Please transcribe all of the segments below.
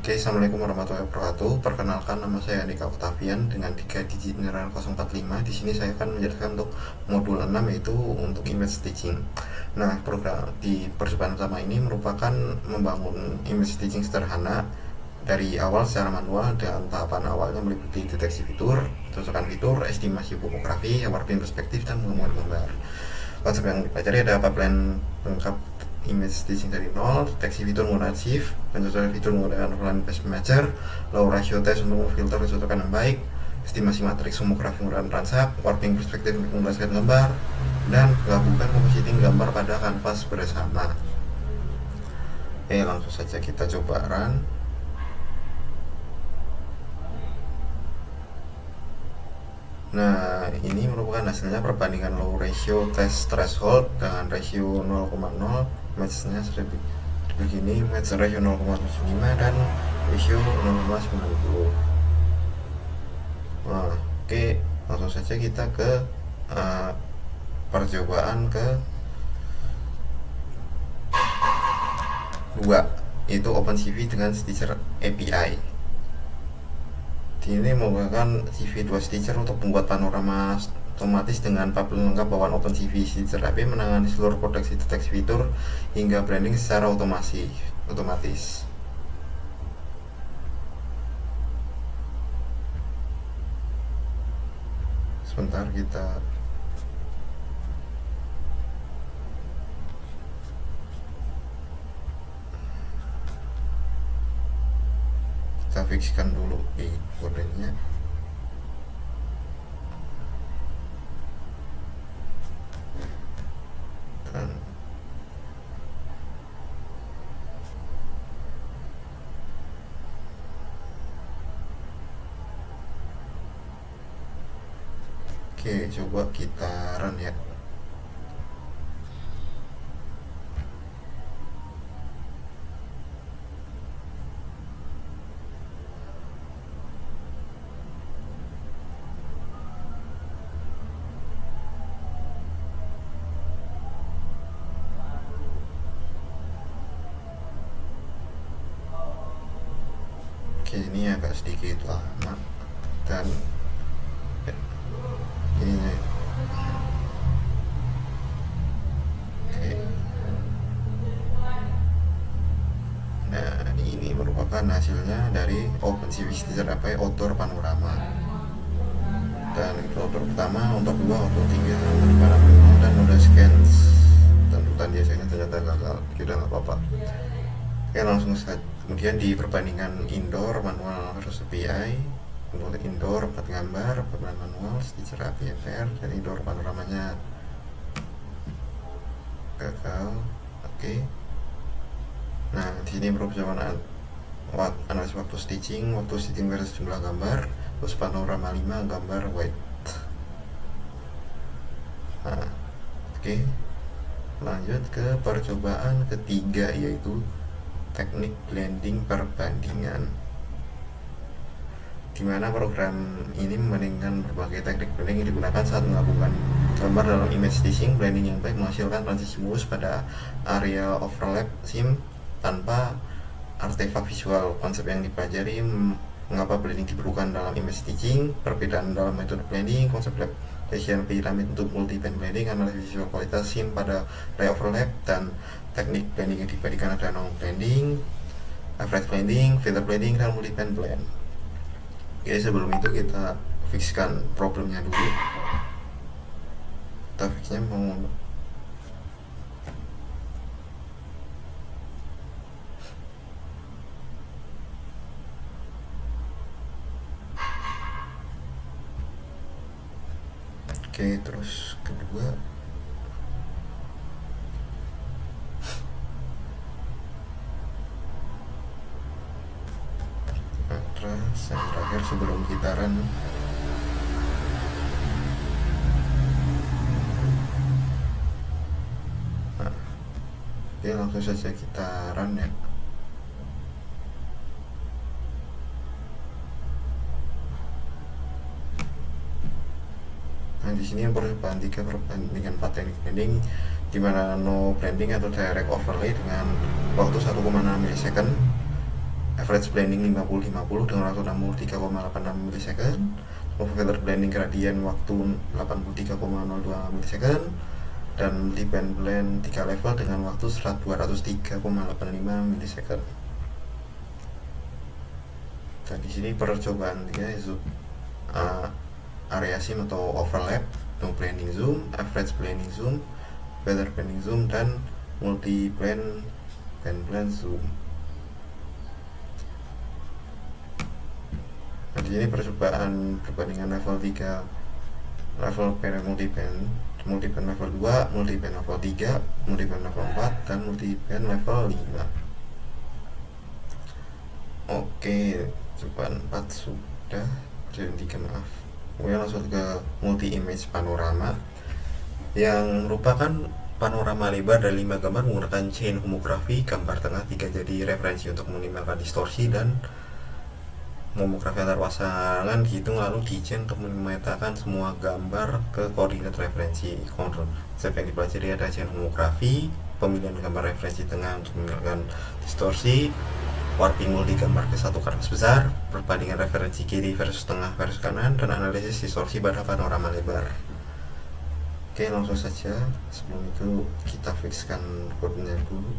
Oke, Assalamualaikum warahmatullahi wabarakatuh. Perkenalkan, nama saya Andika Octavian dengan 3 digit general 045. Di sini saya akan menjelaskan untuk modul 6, yaitu untuk image stitching. Nah, program di percobaan pertama ini merupakan membangun image stitching sederhana dari awal secara manual, dan tahapan awalnya meliputi deteksi fitur, cocokan fitur, estimasi topografi, warping perspektif, dan pengembangan gambar. Konsep yang dipelajari ada pipeline lengkap image stitching dari nol, deteksi fitur menggunakan shift, pencocokan fitur menggunakan overlay base matcher, low ratio test untuk memfilter kecocokan yang baik, estimasi matriks homografi menggunakan transak, warping perspektif untuk menjelaskan gambar, dan gabungkan compositing gambar pada kanvas bersama. Langsung saja kita coba run. Nah, ini merupakan hasilnya perbandingan low ratio test threshold dengan ratio 0,0, matchnya begini, match ratio 0,75 dan ratio 0,90. Nah, oke, langsung saja kita ke percobaan ke 2, itu OpenCV dengan Stitcher API. Ini menggunakan CV2 Stitcher untuk membuat panorama otomatis dengan pipeline lengkap bawaan OpenCV. Stitcher API menangani seluruh proteksi deteksi fitur hingga branding secara otomatis. Sebentar, kita fixkan dulu di kodenya. Dan oke, coba kita run ya. Oke, ini agak sedikit lama dan ini oke. Nah, ini merupakan hasilnya dari OpenCV Stitcher API Outdoor Panorama. Dan itu outdoor pertama, outdoor 2, outdoor 3, dan udah scan tuntutan biasanya ternyata gagal. Udah nggak apa-apa. Oke, langsung saja. Kemudian di perbandingan indoor manual versus API, untuk indoor 4 gambar, perbandingan manual Stitcher API FR, dan indoor panoramanya gagal. Oke. Nah, di sini perbandingan analisis waktu stitching versus jumlah gambar, terus panorama 5 gambar white. Nah, oke. Lanjut ke percobaan ketiga, yaitu teknik blending perbandingan, di mana program ini membandingkan berbagai teknik blending yang digunakan saat melakukan gambar dalam image stitching. Blending yang baik menghasilkan transisi mulus pada area overlap seam tanpa artefak visual. Konsep yang dipelajari, mengapa blending diperlukan dalam image stitching, perbedaan dalam metode blending, konsep Bayesian piramid untuk multi-band blending, analisis visual kualitas seam pada area overlap, dan teknik blending yang dibandingkan ada non blending, average blending, filter blending, dan multi-band blend. Oke, sebelum itu kita fixkan problemnya dulu. Kita fixnya mau oke, terus kedua terus yang terakhir sebelum kita run. Nah, oke, langsung saja kita run ya. Nah, di sini yang perbandingan 3 perbandingan 4 teknik blending, di mana no blending atau direct overlay dengan waktu 1,6 ms, average blending 50-50 dengan waktu 63,86 milisecond, feather blending gradient waktu 83,02 milisecond, dan multi-band blend 3 level dengan waktu 203,85 milisecond. Dan di sini percobaan dia area sim atau overlap, no blending zoom, average blending zoom, feather blending zoom, dan multi blend zoom. Nah, di sini percobaan perbandingan level 3, level multiband level 2, multiband level 3, multiband level 4, dan multiband level 5. Oke, cobaan 4 sudah, dan 3 maaf. Kemudian langsung ke multi image panorama yang merupakan panorama lebar dari 5 gambar menggunakan chain homografi. Gambar tengah 3 jadi referensi untuk meminimalkan distorsi, dan homografi antar pasangan dihitung lalu di chain untuk memetakan semua gambar ke koordinat referensi. Konsep yang dipelajari ada chain homografi, pemilihan gambar referensi tengah untuk meminimalkan distorsi, warping multi gambar ke satu kanvas besar, perbandingan referensi kiri versus tengah versus kanan, dan analisis distorsi pada panorama lebar. Oke, langsung saja. Sebelum itu kita fixkan kodenya dulu.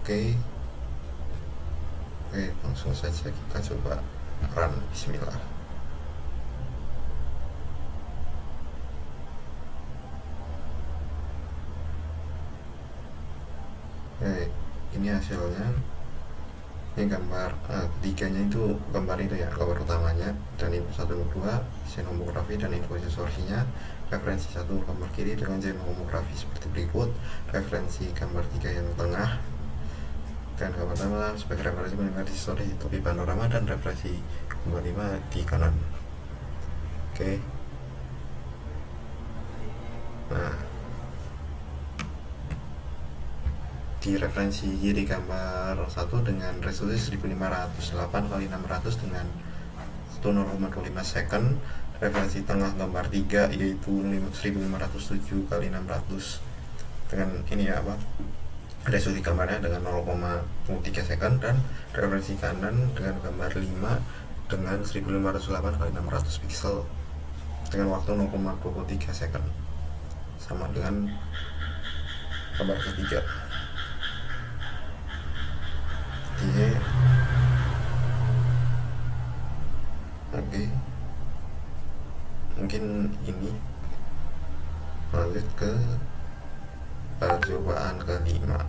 Oke, langsung saja kita coba run. Bismillah. Ini hasilnya. Ini gambar ketiganya itu gambar itu ya, gambar utamanya, dan ini 1 dan 2 chain homografi, dan info distorsinya. Referensi 1 gambar kiri dengan chain homografi seperti berikut, referensi gambar 3 yang tengah, dan gambar pertama sebagai referensi meningkat distorsi topi panorama, dan referensi gambar 5 di kanan. Oke. Nah, di referensi kiri gambar 1 dengan resolusi 1508x600 dengan 1,25 second. Referensi tengah gambar 3 yaitu 1507x600 dengan ini ya resolusi gambarnya dengan 0,3 second, dan referensi kanan dengan gambar 5 dengan 1508x600 pixel dengan waktu 0,23 second, sama dengan gambar ketiga. Oke, mungkin ini lanjut ke percobaan kelima,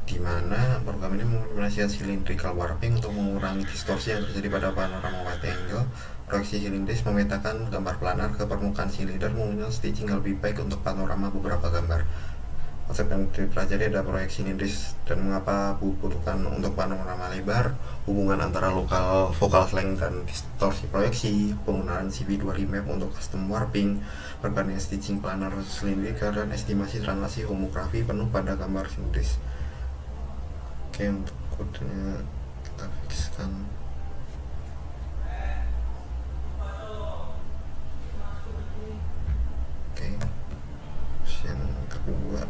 di mana program ini mengimplementasikan cylindrical warping untuk mengurangi distorsi yang terjadi pada panorama wide angle. Proyeksi silindris memetakan gambar planar ke permukaan silinder menggunakan stitching lebih baik untuk panorama beberapa gambar. Konsep yang dipelajari ada proyeksi silindris dan mengapa dibutuhkan untuk panorama lebar, hubungan antara lokal focal length dan distorsi proyeksi, penggunaan CV2 remap untuk custom warping, perbandingan stitching planar silindrical, dan estimasi translasi homografi penuh pada gambar silindris. Oke, untuk kodenya kita fixkan. Oke, terus yang kedua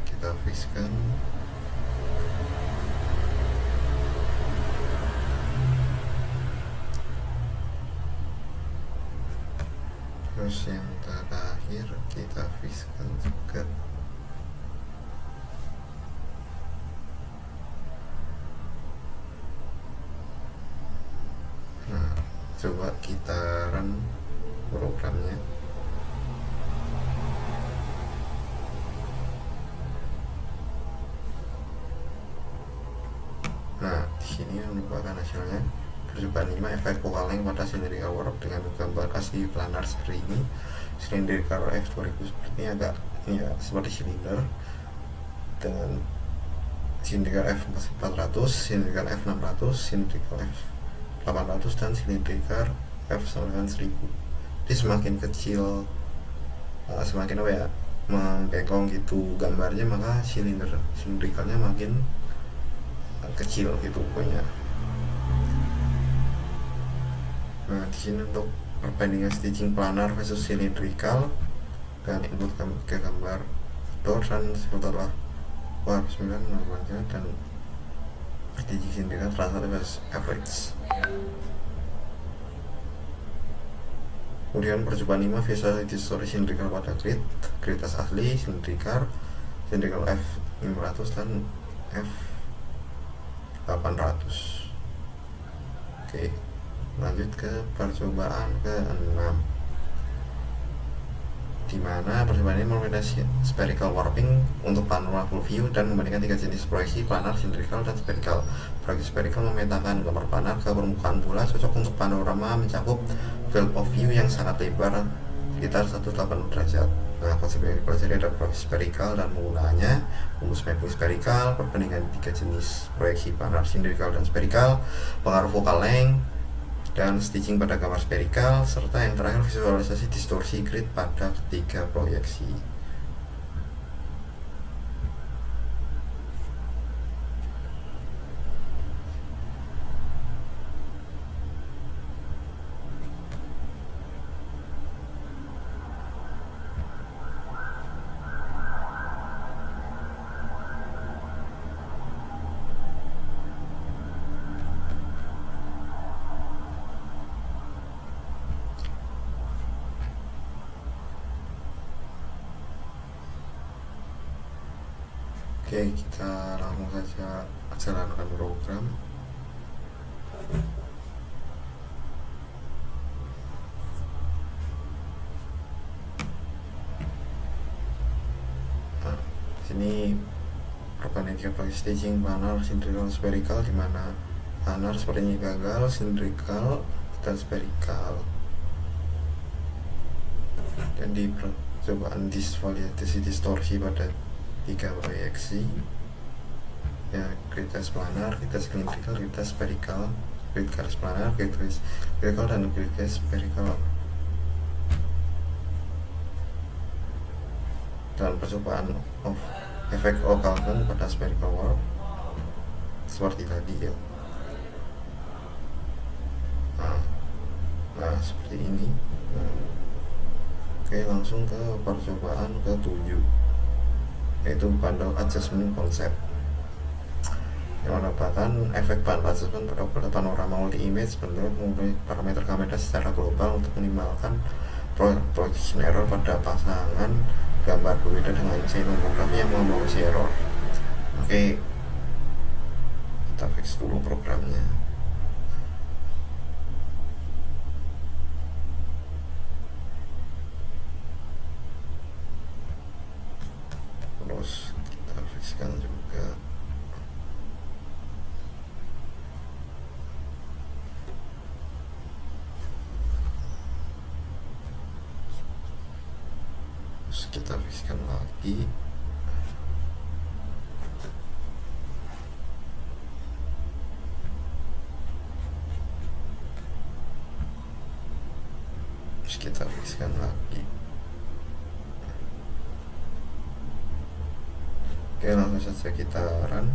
kita fixkan. Terus yang terakhir kita fixkan juga. Nah, coba kita run programnya. Nah, di sini merupakan hasilnya. Percobaan 5 efek focal length pada cylindrical warp dengan gambar asli planar seperti ini. Cylindrical F2000 seperti ini, agak ya seperti silinder, dengan cylindrical F400, cylindrical F600, cylindrical F800, dan cylindrical F sama dengan 1000. Jadi semakin kecil, semakin membengkong gitu gambarnya, maka cylindricalnya makin kecil gitu pokoknya. Nah, di sini untuk perbandingan stitching planar versus cylindrical, dan input ke gambar door dan setelah warp 9 namanya, dan stitching cylindrical translate versus average. Kemudian percobaan 5, visual distorsi cylindrical pada grid test asli cylindrical F500 dan F800. Oke, lanjut ke percobaan ke-6, di mana percobaan ini melimitasi spherical warping untuk panorama full view dan membandingkan 3 jenis proyeksi planar, cylindrical, dan spherical. Proyeksi spherical memetakan gambar planar ke permukaan bola cocok untuk panorama mencakup field of view yang sangat lebar sekitar 180 derajat. Nah, konsep yang dipelajari ada proyeksi spherical dan penggunaannya, rumus mapping spherical, perbandingan 3 jenis proyeksi planar, cylindrical, dan spherical, pengaruh focal length, dan stitching pada gambar spherical, serta yang terakhir visualisasi distorsi grid pada ketiga proyeksi. Oke, kita langsung saja jalankan program. Nah, sini perbandingan 3 proyeksi stitching planar, cylindrical, spherical, di mana planar sepertinya gagal, cylindrical dan spherical. Dan di percobaan visualisasi distorsi pada 3 proyeksi, ya, grid test planar, grid test cylindrical, grid test spherical, grid test planar, grid test spherical, dan grid test spherical. Dan percobaan of efek O'Callaghan pada spherical warp seperti tadi, ya. Nah, seperti ini. Oke, langsung ke percobaan ke-7, yaitu bundle adjustment concept, yang merupakan efek bundle adjustment pada panorama multi image bentuk mengubah parameter kamera secara global untuk minimalkan projection error pada pasangan gambar berbeda dengan xenomografi yang membawa error. Oke, kita fix dulu programnya. Terus kita fixkan juga kita fixkan lagi. Terus kita fixkan lagi. Oke, langsung saja kita run.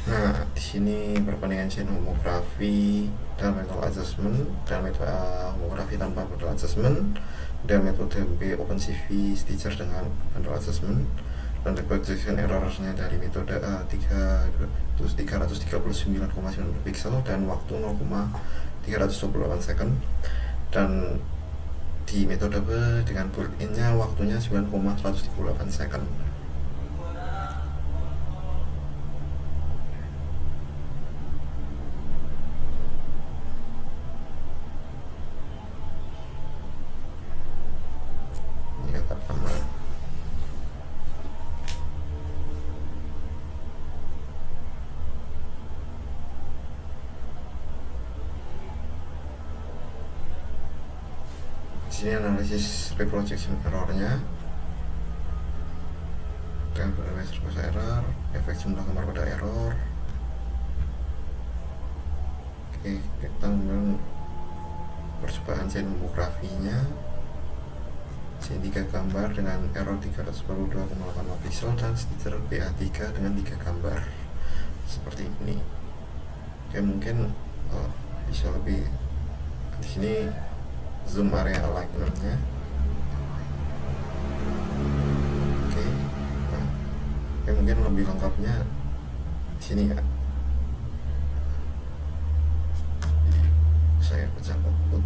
Nah, di sini perbandingan xenomografi dan metode adjustment, dan metode homografi tanpa metode adjustment, dan metode B OpenCV Stitcher dengan metode adjustment, dan projection errornya dari metode A 339,9 pixel dan waktu 0,328 second, dan di metode B dengan built-innya waktunya 9,138 second. Sini analisis reprojection errornya dengan berbagai error, efek jumlah gambar pada error, Oke, kita memang percobaan sinematografinya C3 gambar dengan error 342,8 pixel dan stitcher BA3 dengan 3 gambar seperti ini. Oke, mungkin bisa lebih di sini zoom area alignmentnya. Oke, nah, mungkin lebih lengkapnya di sini ya. Saya pecah output.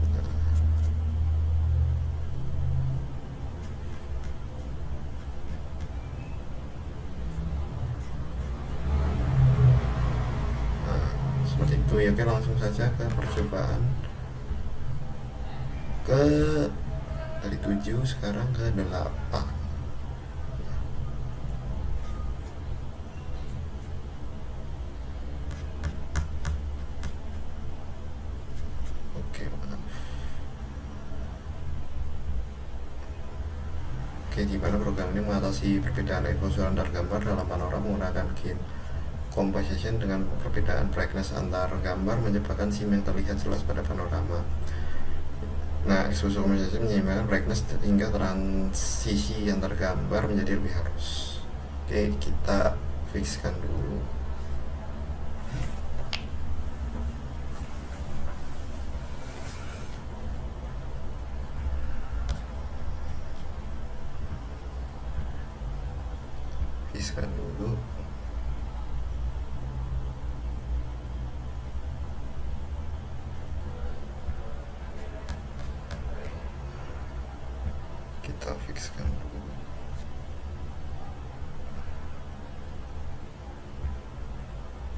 Seperti itu ya. Oke, langsung saja ke percobaan ke dari 7 sekarang ke 8. Oke, maaf. Oke, di mana program ini mengatasi perbedaan exposure antar gambar dalam panorama menggunakan gain composition dengan perbedaan brightness antar gambar menyebabkan scene yang terlihat jelas pada panorama. Nah, exposure composition menyeimbangkan brightness hingga transisi antar gambar menjadi lebih halus. Oke, kita fixkan dulu. Fixkan dulu. Kita fixkan dulu.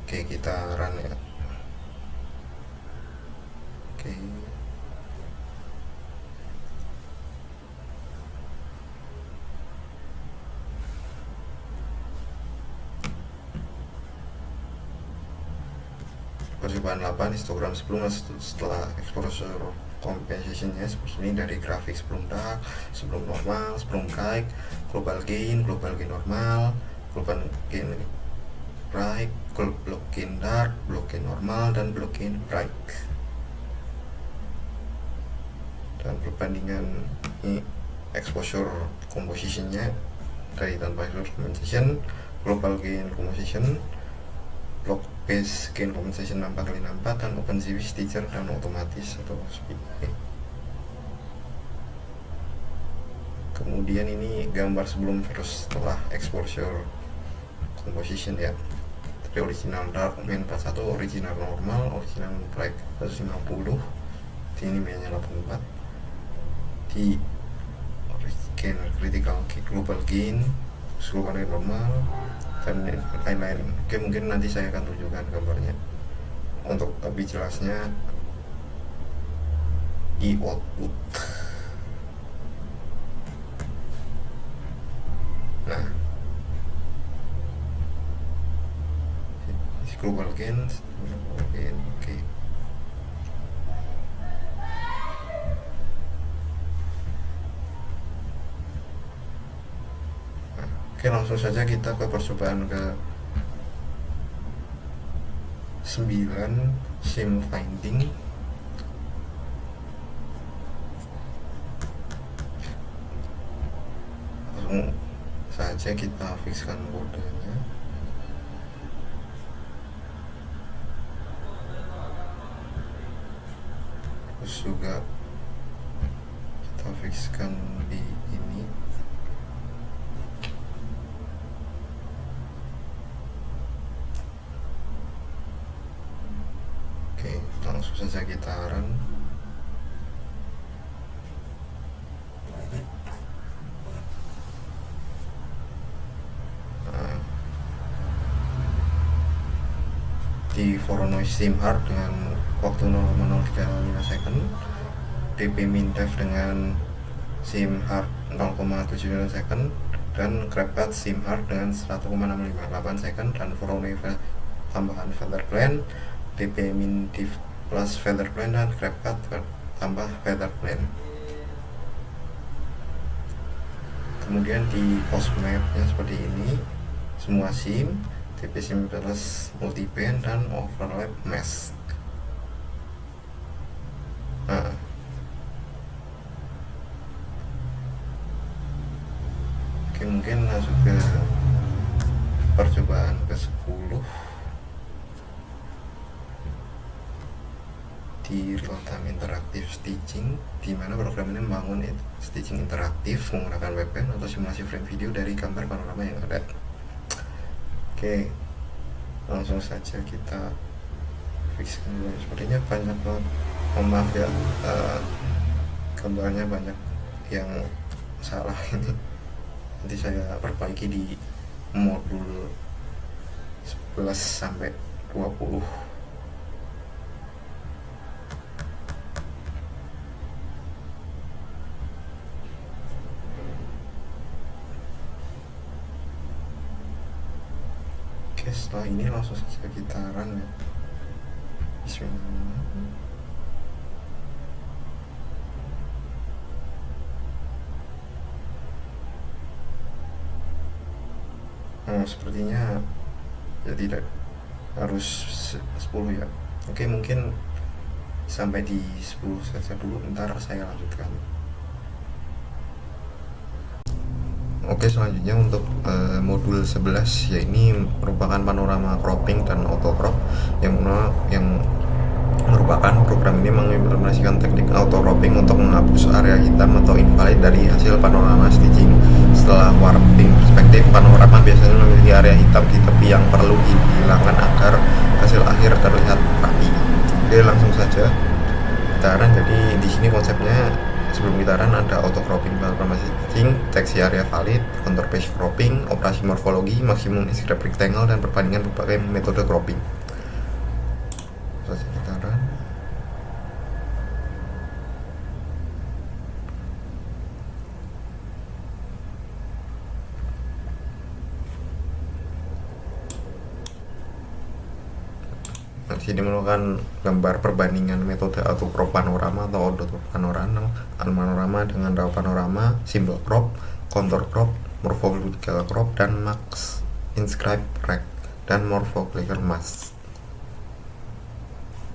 Oke, kita run ya. Oke. Percobaan 8 histogram sebelum setelah exposure compositionnya seperti ini, dari grafik sebelum dark, sebelum normal, sebelum bright, global gain normal, global gain bright, block gain dark, block gain normal, dan block gain bright. Dan perbandingan ini exposure compositionnya dari tanpa exposure composition, global gain composition, block base gain compensation 4x4, dan OpenCV stitcher dan otomatis atau speed. Kemudian ini gambar sebelum versus setelah exposure composition ya. Dari original dark main 41, original normal, original bright 150, di ini mainnya 84, di gain critical global gain, global normal, dan lain-lain. Oke, mungkin nanti saya akan tunjukkan gambarnya untuk lebih jelasnya di output. Nah, global gain, oke. Oke, langsung saja kita ke percobaan ke 9, scene finding. Langsung saja kita fixkan kodenya. Terus juga kita fixkan di ini. Langsung saja kita run. Di Voronoi SimHard dengan waktu 0,035 second, DP Mindev dengan SimHard 0,79 second, dan GrabCAD SimHard dengan 1,658 second, dan Voronoi tambahan Featherplane, DP Mindev plus Featherplane, dan GrabCAD tambah Featherplane. Kemudian di cost map-nya seperti ini, semua sim, DP sim plus multiband, dan overlap mask. mungkin langsung ke percobaan ke-10 di real time interactive stitching, di mana program ini membangun stitching interaktif menggunakan webcam atau simulasi frame video dari gambar panorama yang ada. Oke, langsung saja kita fix dulu. Sepertinya banyak banget, maaf ya, gambarnya banyak yang salah ini. Nanti saya perbaiki di modul 11 sampai 20. Oke, setelah ini langsung saja kita run ya. Bismillah. Sepertinya ya tidak harus 10 ya. Oke, mungkin sampai di 10 saja dulu, ntar saya lanjutkan. Oke, selanjutnya untuk modul 11 ya, ini merupakan panorama cropping dan auto crop yang merupakan program ini mengimplementasikan teknik auto cropping untuk menghapus area hitam atau invalid dari hasil panorama stitching. Setelah warping perspektif, panorama biasanya memiliki area hitam di tepi yang perlu dihilangkan agar hasil akhir terlihat rapi. Oke, langsung saja kita run. Jadi di sini konsepnya, sebelum kita run ada auto cropping panorama stitching, deteksi area valid, contour page cropping, operasi morfologi, maksimum inscribe rectangle, dan perbandingan berbagai metode cropping. Saja kita run. Nah, di sini merupakan gambar perbandingan metode auto crop panorama atau auto panorama dengan raw panorama, simple crop, contour crop, morphological crop, dan max inscribe rect dan morphological mask.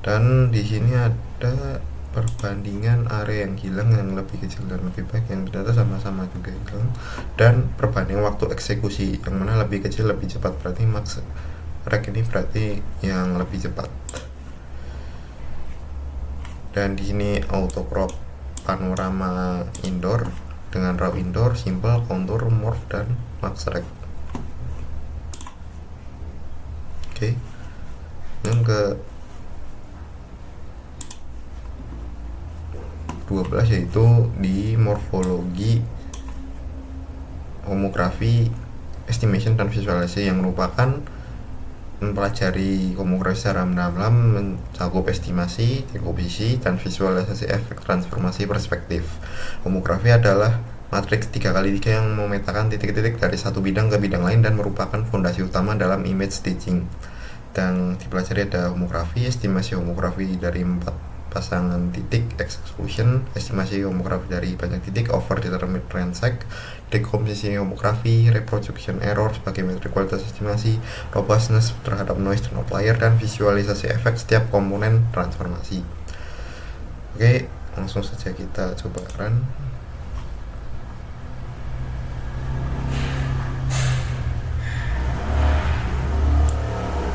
Dan di sini ada perbandingan area yang hilang, yang lebih kecil dan lebih baik, yang ternyata sama-sama juga hilang, dan perbandingan waktu eksekusi, yang mana lebih kecil lebih cepat, berarti max rect ini berarti yang lebih cepat. Dan di sini auto crop panorama indoor dengan raw indoor, simple, contour, morph, dan max rect. Oke, yang ke 12 yaitu di morfologi, homografi, estimation, dan visualisasi, yang merupakan mempelajari homografi secara mendalam, mencakup estimasi, dekomposisi, dan visualisasi efek transformasi perspektif. Homografi adalah matriks 3x3 yang memetakan titik-titik dari satu bidang ke bidang lain dan merupakan fondasi utama dalam image stitching. Dan dipelajari ada homografi, estimasi homografi dari 4 pasangan titik, exclusion, estimasi homografi dari banyak titik, over determined transect, dekomposisi homografi, reproduction error sebagai metrik kualitas estimasi, robustness terhadap noise dan outlier, dan visualisasi efek setiap komponen transformasi. Oke, langsung saja kita coba run.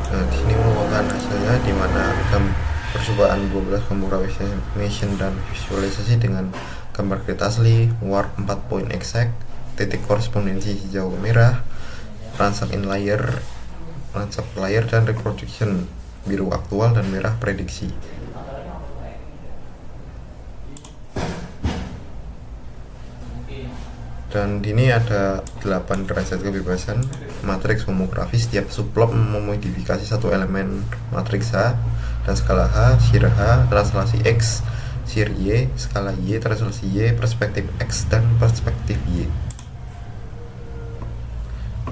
Nah, di sini merupakan hasilnya, di mana percobaan 12 homografi estimation dan visualisasi dengan gambar grid asli, warp 4 point exact, titik korespondensi hijau ke merah, transact in layer, dan reproduction biru aktual dan merah prediksi. Dan ini ada 8 derajat kebebasan matriks homografi. Setiap subplot memodifikasi satu elemen matriks H dan skala H, shear H, translasi X, shear Y, skala Y, translasi Y, perspektif X, dan perspektif Y.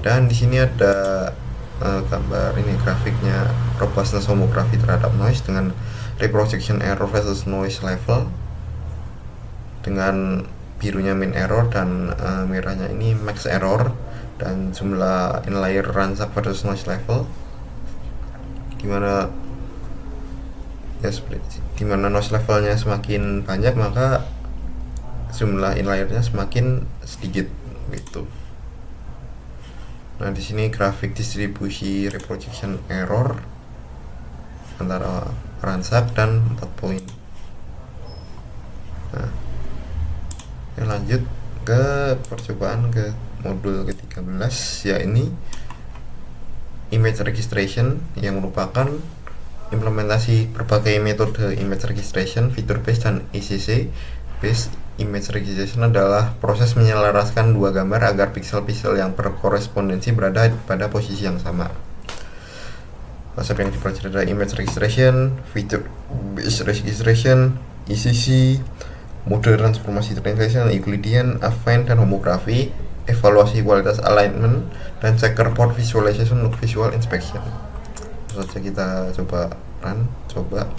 Dan di sini ada gambar ini, grafiknya robustness homografi terhadap noise dengan reproduction error versus noise level, dengan birunya mean error dan merahnya ini max error, dan jumlah inlier ransack versus noise level, dimana noise levelnya semakin banyak maka jumlah inliernya semakin sedikit gitu. Nah, di sini grafik distribusi reprojection error antara ransak dan 4 poin. Nah, lanjut ke percobaan ke modul ke-13, ya ini image registration yang merupakan implementasi berbagai metode image registration, feature based dan ECC based. Image registration adalah proses menyelaraskan dua gambar agar piksel-piksel yang berkorespondensi berada pada posisi yang sama. Konsep yang dipelajari adalah image registration, feature based registration, ECC, mode transformasi translation, Euclidean, affine, dan homografi, evaluasi kualitas alignment, dan checkerboard visualization untuk visual inspection. Saja kita coba run, coba.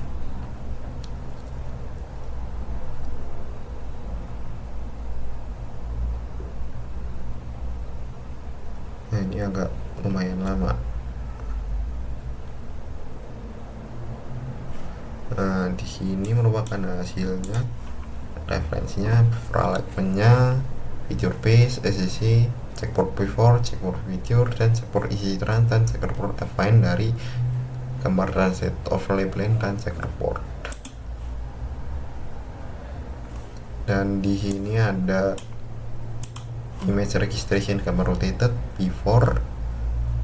Nah, ini agak lumayan lama. Nah, di sini merupakan hasilnya, referensinya, before alignment-nya, feature base, SCC, checkerboard before, checkerboard feature, dan checkerboard ECC trans, dan checkerboard affine dari gambar transit, overlay plane, dan checkerboard. Dan di sini ada image registration gambar rotated, before,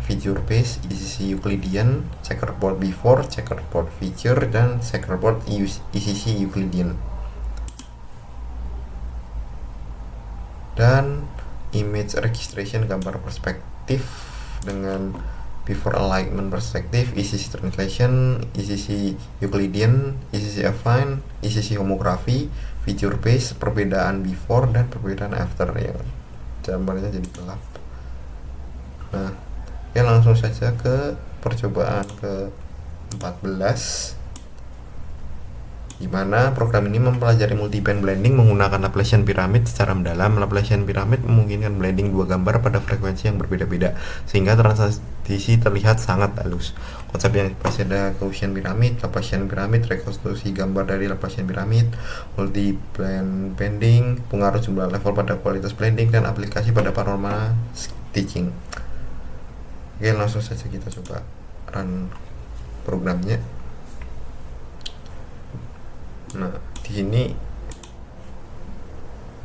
feature base, ECC Euclidean, checkerboard before, checkerboard feature, dan checkerboard ECC Euclidean. Dan image registration gambar perspektif dengan before alignment perspektif, ECC translation, ECC Euclidean, ECC affine, ECC homografi, feature base, perbedaan before dan perbedaan after, yang gambarnya jadi gelap. Nah, ya langsung saja ke percobaan ke 14, di mana program ini mempelajari multiband blending menggunakan Laplacian pyramid secara mendalam. Laplacian pyramid memungkinkan blending dua gambar pada frekuensi yang berbeda-beda sehingga transisi terlihat sangat halus. Konsep yang dibahas ada Gaussian pyramid, Laplacian pyramid, rekonstruksi gambar dari Laplacian pyramid, multiband blending, pengaruh jumlah level pada kualitas blending, dan aplikasi pada panorama stitching. Oke, langsung saja kita coba run programnya. Nah, di sini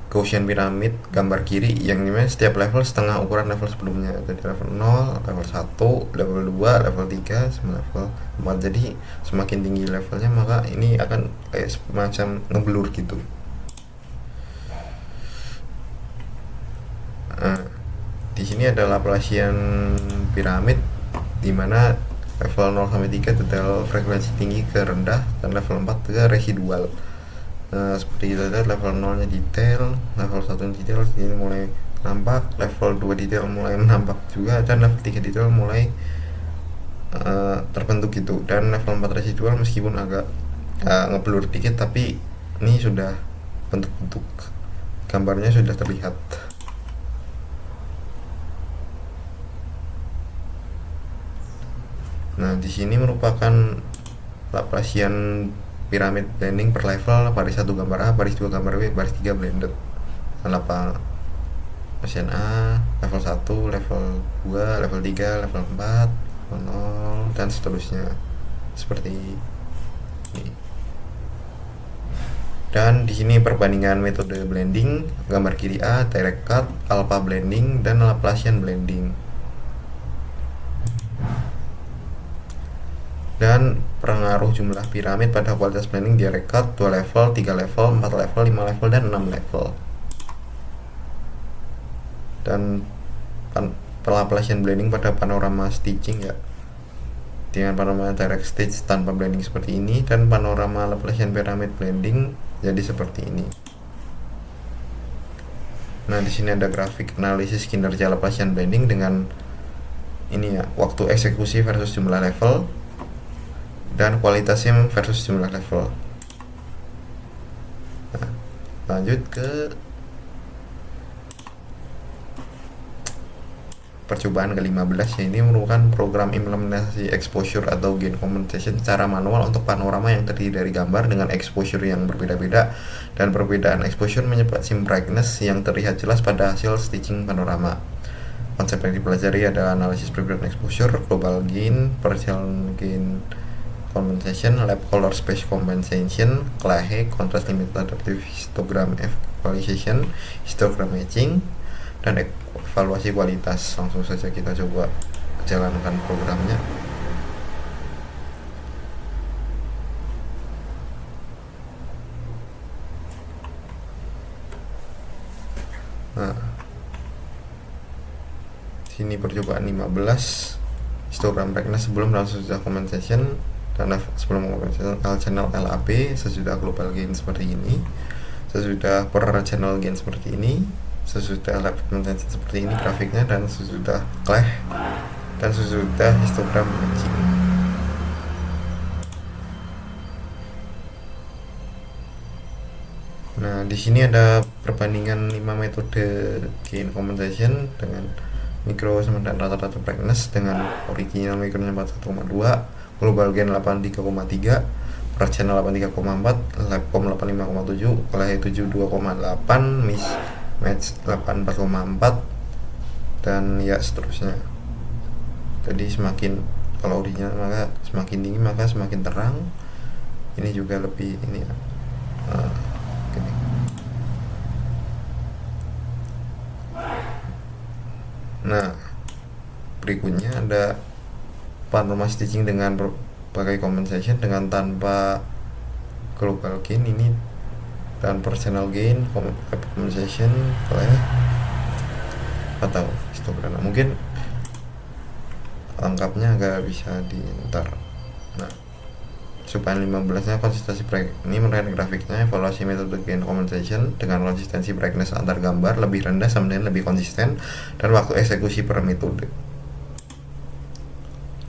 Gaussian pyramid gambar kiri yang dimana setiap level setengah ukuran level sebelumnya. Jadi level 0, level 1, level 2, level 3, sama level 4. Jadi semakin tinggi levelnya maka ini akan kayak semacam ngeblur gitu. Nah, di sini ada Laplacian pyramid di mana level 0 sampai 3 detail frekuensi tinggi ke rendah dan level 4 ke residual. Nah, seperti kita lihat level 0 nya detail, level 1 detail ini mulai nampak, level 2 detail mulai nampak juga, dan level 3 detail mulai terbentuk gitu, dan level 4 residual meskipun agak ngeblur dikit tapi ini sudah bentuk-bentuk gambarnya sudah terlihat. Nah, di sini merupakan Laplacian pyramid blending per level, baris 1 gambar A, baris 2 gambar B, baris 3 blended. Laplacian A, level 1, level 2, level 3, level 4, level 0, dan seterusnya. Seperti ini. Dan di sini perbandingan metode blending, gambar kiri A, direct cut, alpha blending, dan Laplacian blending. Dan pengaruh jumlah piramid pada kualitas blending direct cut 2 level, 3 level, 4 level, 5 level, dan 6 level. Dan Laplacian blending pada panorama stitching ya, dengan panorama direct stitch tanpa blending seperti ini, dan panorama Laplacian pyramid blending jadi seperti ini. Nah, di sini ada grafik analisis kinerja Laplacian blending dengan ini ya, waktu eksekusi versus jumlah level, dan kualitasnya versus jumlah level. Nah, lanjut ke percobaan ke-15, ini merupakan program implementasi exposure atau gain compensation secara manual untuk panorama yang terdiri dari gambar dengan exposure yang berbeda-beda, dan perbedaan exposure menyebabkan brightness yang terlihat jelas pada hasil stitching panorama. konsep yang dipelajari ada analisis perbedaan exposure, global gain, partial gain compensation, lab color space compensation, Clahe, contrast limit adaptive histogram equalization, histogram matching, dan evaluasi kualitas. Langsung saja kita coba jalankan programnya. Nah, sini percobaan 15 histogram brightness sebelum dan sesudah compensation, dan sebelum compensation channel LAB, sesudah global gain seperti ini, sesudah per channel gain seperti ini, sesudah lab compensation seperti ini grafiknya, dan sesudah Clahe, dan sesudah histogram matching. Nah, di sini ada perbandingan 5 metode gain compensation dengan mikro dan rata-rata brightness dengan original mikronya 41,2, global gain 83,3, per channel 83,4, labcom 85,7, Clahe 72,8, mismatch 84,4, dan ya seterusnya. Jadi semakin kalau original maka semakin tinggi maka semakin terang. Ini juga lebih ini ya. Gini. Nah, berikutnya ada panorama stitching dengan berbagai compensation dengan tanpa global gain ini, dan personal gain compensation atau histogram. Mungkin lengkapnya agak bisa diantar. Nah, supaya 15-nya konsistensi brightness ini menurut grafiknya, evaluasi metode gain compensation dengan konsistensi brightness antar gambar lebih rendah sama dengan lebih konsisten, dan waktu eksekusi per metode.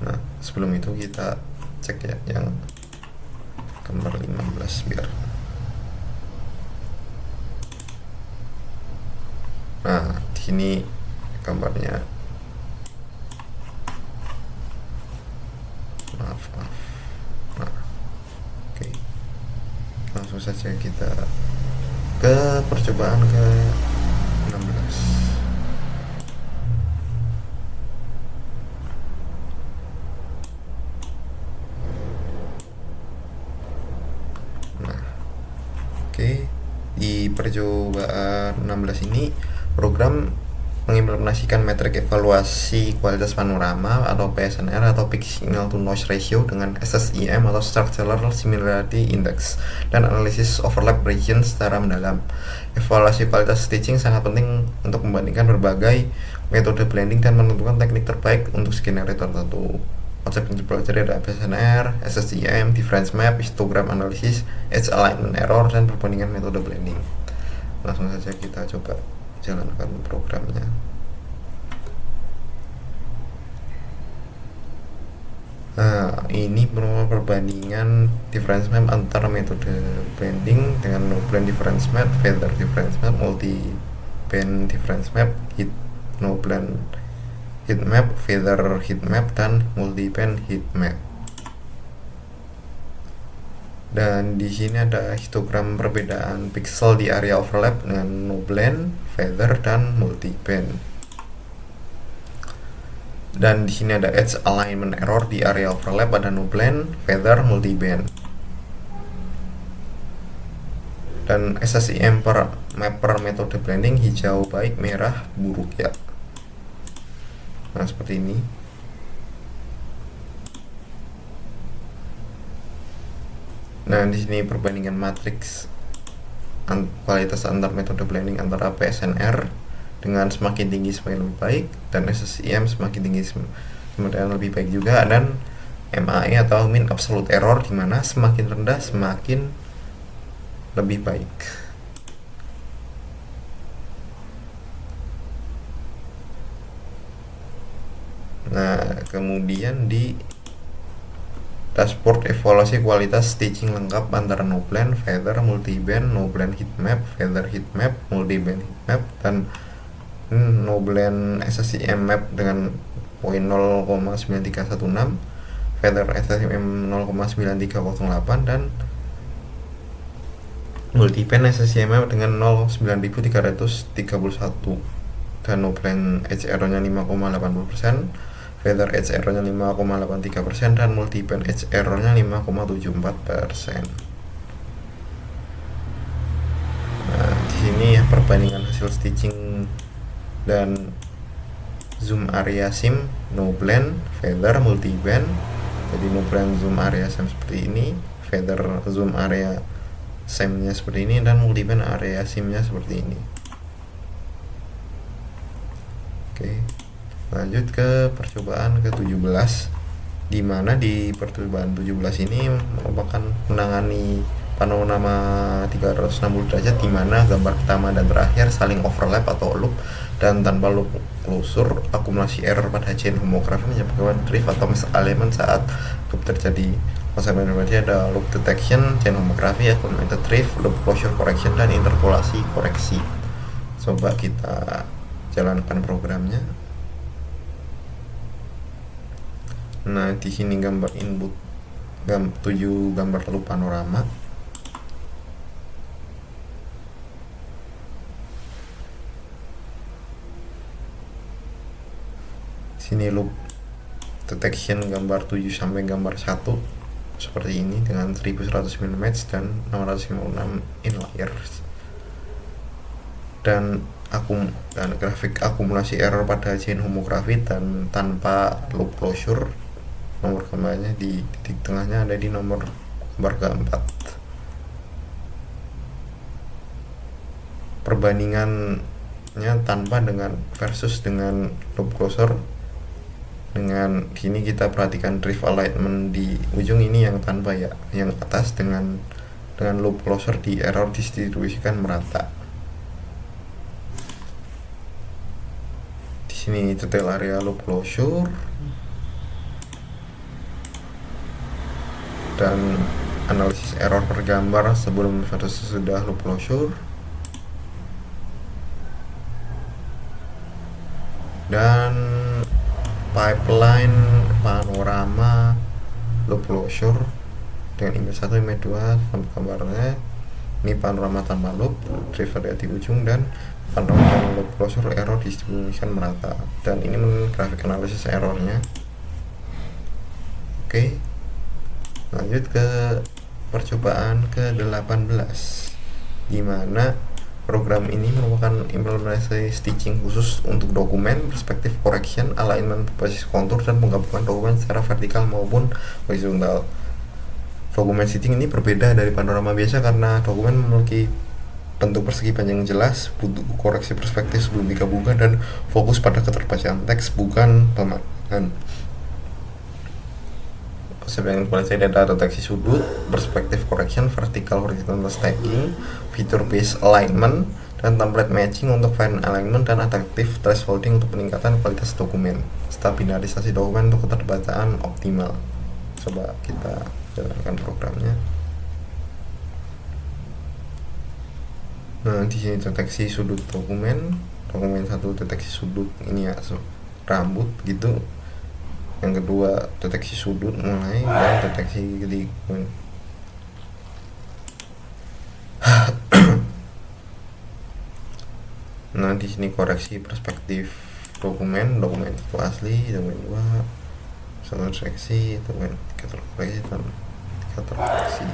Nah, sebelum itu kita cek ya yang gambar 15 biar. Nah, di sini gambarnya. Maaf. Nah, oke. Langsung saja kita ke percobaan ke 16. Nah, oke. Di percobaan 16 ini program mengimplementasikan metrik evaluasi kualitas panorama atau PSNR atau Peak Signal to Noise Ratio dengan SSIM atau Structural Similarity Index, dan analisis overlap region secara mendalam. Evaluasi kualitas stitching sangat penting untuk membandingkan berbagai metode blending dan menentukan teknik terbaik untuk skenario tertentu. Konsep yang dipelajari ada PSNR, SSIM, difference map, histogram analysis, edge alignment error, dan perbandingan metode blending. Langsung saja kita coba jalankan programnya. Nah, ini perbandingan difference map antara metode blending dengan no blend difference map, feather difference map, multi band difference map, no blend heat map, feather heat map, dan multi band heat map. Dan di sini ada histogram perbedaan pixel di area overlap dengan no blend, feather, dan multi band. Dan di sini ada edge alignment error di area overlap, ada no blend, feather, multi band. Dan SSIM per map per metode blending hijau baik, merah buruk ya. Nah, seperti ini. Nah, di sini perbandingan matriks kualitas antar metode blending antara PSNR dengan semakin tinggi semakin lebih baik, dan SSIM semakin tinggi semakin lebih baik juga, dan MAE atau mean absolute error di mana semakin rendah semakin lebih baik. Nah, kemudian di dashboard evaluasi kualitas stitching lengkap antara no blend, feather, multi band, no blend heat map, feather heat map, multi band heat map, dan no blend SSIM map dengan poin 0,9316, feather SSIM 0,9308, dan multi band SSIM map dengan 0,9331. dan no blend edge error-nya 5,80%, feather edge error-nya 5,83%, dan multi band edge error-nya 5,74%. Nah, di sini ya perbandingan hasil stitching dan zoom area seam, no blend, feather, multi band. Jadi no blend zoom area seam seperti ini, feather zoom area seamnya seperti ini, dan multi band area seamnya seperti ini. Oke, lanjut ke percobaan ke-17, di mana di percobaan 17 ini merupakan menangani panorama 360 derajat, di mana gambar pertama dan terakhir saling overlap atau loop dan tanpa loop closure. Akumulasi error pada chain homografi menyebabkan drift atau misalignment saat loop terjadi. Konsepnya berarti ada loop detection, chain homografi, accumulated drift, loop closure correction, dan interpolasi koreksi. Coba kita jalankan programnya. Nah, di sini gambar input 7 gambar loop panorama. Sini loop detection gambar 7 sampai gambar 1 seperti ini dengan 1100 mm dan 656 inlayers. Dan grafik akumulasi error pada chain homografi dan tanpa loop closure. Nomor kembalinya di titik tengahnya ada di nomor gambar keempat. Perbandingannya tanpa dengan versus dengan loop closure. Dengan sini kita perhatikan drift alignment di ujung ini yang tanpa ya, yang atas dengan loop closure di error distribusikan merata. Di sini detail area loop closure dan analisis error per gambar sebelum versus sesudah loop closure, dan pipeline panorama loop closure dengan image 1, image 2 sampai gambarnya. Ini panorama tanpa loop, drift area di ujung, dan panorama tanpa loop closure error distribusikan merata. Dan ini grafik analisis errornya. Oke, lanjut ke percobaan ke-18, di mana program ini merupakan implementasi stitching khusus untuk dokumen, perspective correction, alignment basis kontur, dan penggabungan dokumen secara vertikal maupun horizontal. Dokumen stitching ini berbeda dari panorama biasa karena dokumen memiliki bentuk persegi panjang jelas, butuh koreksi perspektif sebelum digabungkan, dan fokus pada keterbacaan teks, bukan pemaknaan. Konsep yang saya ada deteksi sudut, perspective correction, vertical horizontal stacking, feature based alignment, dan template matching untuk fine alignment, dan adaptive thresholding untuk peningkatan kualitas dokumen, stabilisasi dokumen untuk keterbacaan optimal. Coba kita jalankan programnya. Nah, di sini deteksi sudut dokumen 1 deteksi sudut ini ya, rambut gitu. Yang kedua deteksi sudut mulai, dan deteksi ketiga nah di sini koreksi perspektif dokumen itu asli, dokumen 2 satu deteksi, dokumen 3 terkoreksi, dan 3 terkoreksi.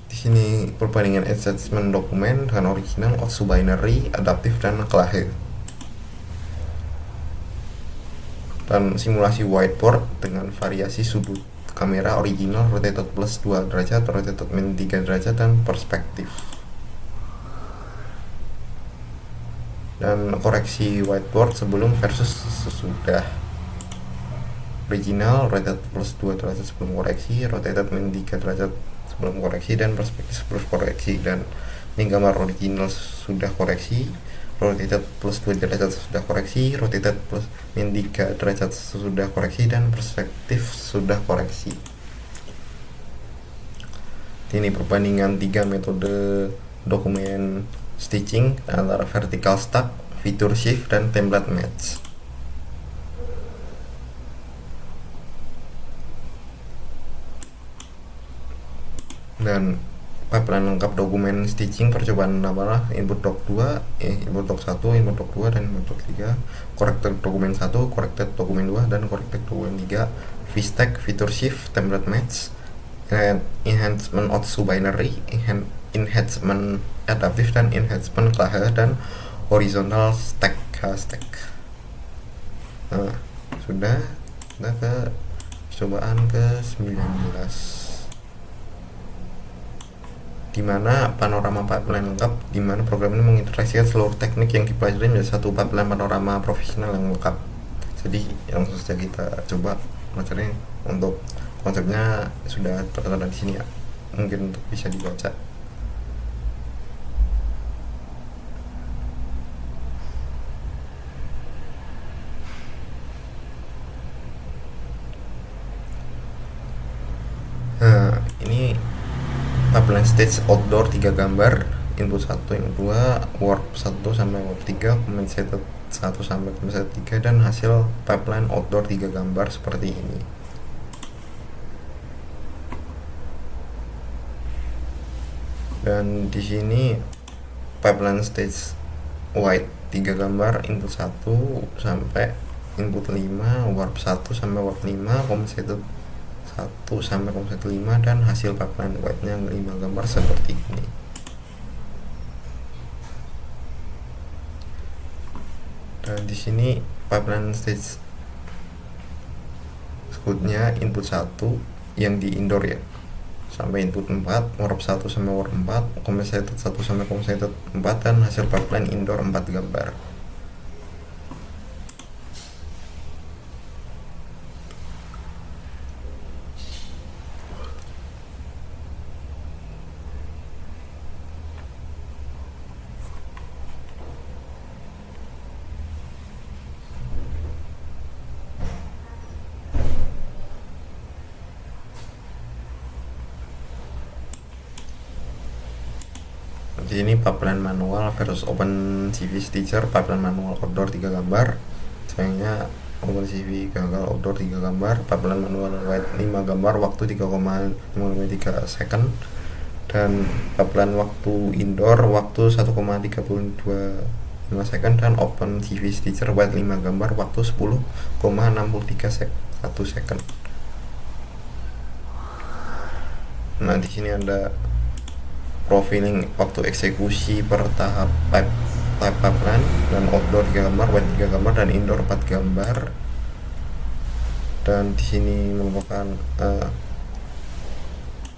Di sini perbandingan adjustment dokumen dengan original, also binary, adaptif, dan clahe. Dan simulasi whiteboard dengan variasi sudut kamera original, rotated plus 2 derajat, rotated min 3 derajat, dan perspektif. Dan koreksi whiteboard sebelum versus sesudah. Original, rotated plus 2 derajat sebelum koreksi, rotated min 3 derajat sebelum koreksi, dan perspektif sebelum koreksi. Dan ini gambar original sudah koreksi, rotated plus 2 derajat sudah koreksi, rotated plus min 3 derajat sudah koreksi, dan perspektif sudah koreksi. Ini perbandingan 3 metode dokumen stitching antara vertical stack, feature shift, dan template match. Dan pipeline lengkap dokumen stitching percobaan adalah input doc 2, input doc 1, input doc 2, dan input doc 3, corrected dokumen 1, corrected dokumen 2, dan corrected dokumen 3, vstack, feature shift, template match, enhancement auto binary, enhancement adaptive, dan enhancement clahe, dan horizontal stack. Nah, sudah kita ke cobaan ke 19, dimana panorama pipeline lengkap, dimana program ini mengintegrasikan seluruh teknik yang dipelajari menjadi satu pipeline panorama profesional yang lengkap. Jadi langsung saja kita coba materinya. Untuk konsepnya sudah tertera di sini ya, mungkin bisa dibaca. Nah, ini pipeline stage outdoor 3 gambar, input 1, input 2, warp 1 sampai warp 3, compensated 1 sampai compensated 3, dan hasil pipeline outdoor 3 gambar seperti ini. Dan di sini pipeline stage white 3 gambar, input 1 sampai input 5, warp 1 sampai warp 5, compensated 1 sampai komset 5, dan hasil pipeline white-nya 5 gambar seperti ini. Dan di sini pipeline stage scoot-nya input 1 yang di indoor ya, sampai input 4, warp 1 sampai warp 4, compensated 1 sampai compensated 4, dan hasil pipeline indoor 4 gambar. Di sini pipeline manual versus OpenCV Stitcher, pipeline manual outdoor 3 gambar, sayangnya OpenCV gagal outdoor 3 gambar, pipeline manual white 5 gambar, waktu 3,53 second, dan pipeline waktu indoor waktu 1,32 second, dan OpenCV Stitcher white 5 gambar, waktu 10,63 1 second. Nah, di sini ada profiling waktu eksekusi per tahap pipeline, dan outdoor 3 gambar, white 3 gambar, dan indoor 4 gambar. Dan di sini merupakan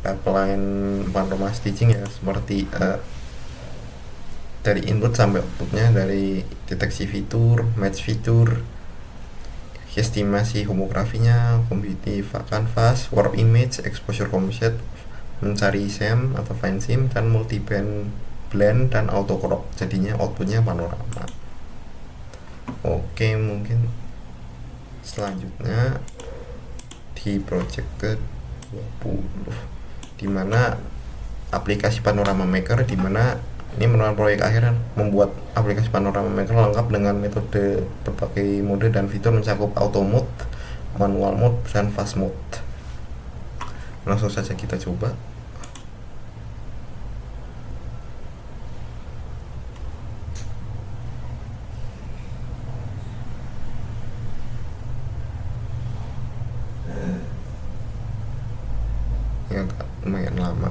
pipeline panorama stitching ya, seperti dari input sampai outputnya, dari deteksi fitur, match fitur, estimasi homografinya, computive canvas, warp image, exposure composite, mencari SEM atau fine seam, dan multi band blend, dan auto crop, jadinya outputnya panorama. Oke, mungkin selanjutnya di project ke 20, dimana aplikasi panorama maker, dimana ini merupakan proyek akhir membuat aplikasi panorama maker lengkap dengan metode berbagai mode dan fitur, mencakup auto mode, manual mode, dan fast mode. Langsung saja kita coba. Ya, agak lumayan lama.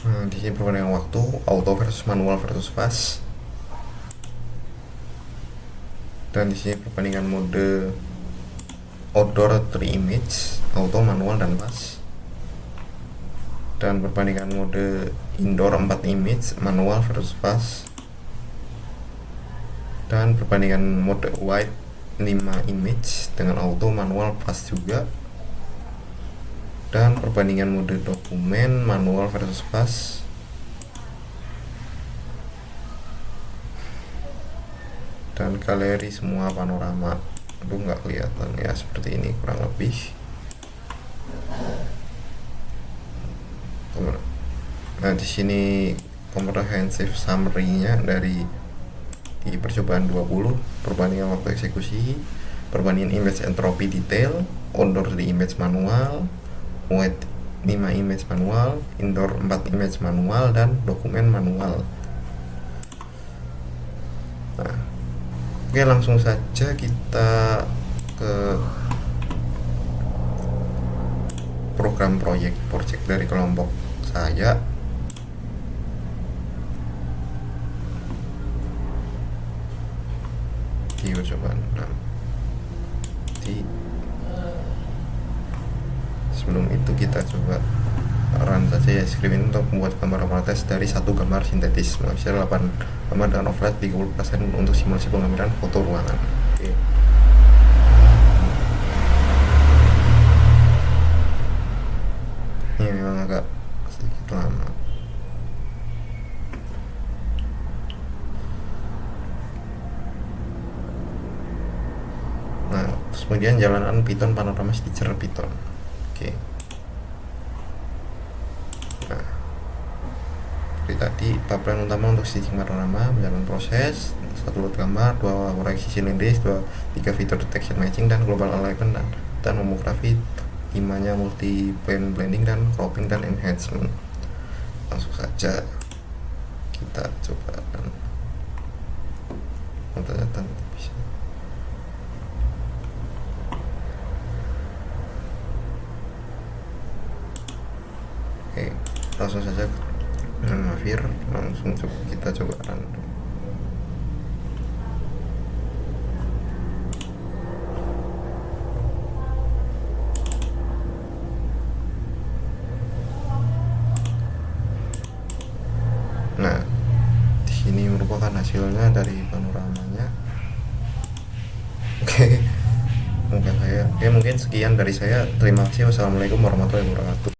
Nah, di sini perbandingan waktu, auto versus manual versus fast. Dan di sini perbandingan mode outdoor 3 image, auto, manual, dan fast. Dan perbandingan mode indoor 4 image, manual versus fast. Dan perbandingan mode white 5 image dengan auto, manual, fast juga. Dan perbandingan mode dokumen, manual versus fast. Dan galeri semua panorama. Aduh, nggak kelihatan ya, seperti ini kurang lebih. Nah, di sini comprehensive summary-nya di percobaan 20, perbandingan waktu eksekusi, perbandingan image entropy detail, outdoor di image manual, wait 5 image manual, indoor 4 image manual, dan dokumen manual. Nah, oke, langsung saja kita ke program project dari kelompok saya. Di percobaan 6. Sebelum itu kita coba run saja ya script ini untuk membuat gambar tes dari satu gambar sintetis menghasilkan 8 gambar dengan overlap 30% untuk simulasi pengambilan foto ruangan. Oke. Ini memang agak sedikit lama. Nah, terus kemudian jalanan Python panorama stitcher Python. Oke. Nah, seperti tadi pipeline utama untuk stitching panorama menjalankan proses 1 load gambar, 2 proyeksi silindris, 3 feature detection matching, dan global alignment dan homografi, 5-nya multi plane blending dan cropping dan enhancement. Langsung saja kita coba ternyata bisa. Oke, langsung saja langsung kita coba run. Nah, di sini merupakan hasilnya dari panoramanya. Oke, mungkin sekian dari saya. Terima kasih. Wassalamualaikum warahmatullahi wabarakatuh.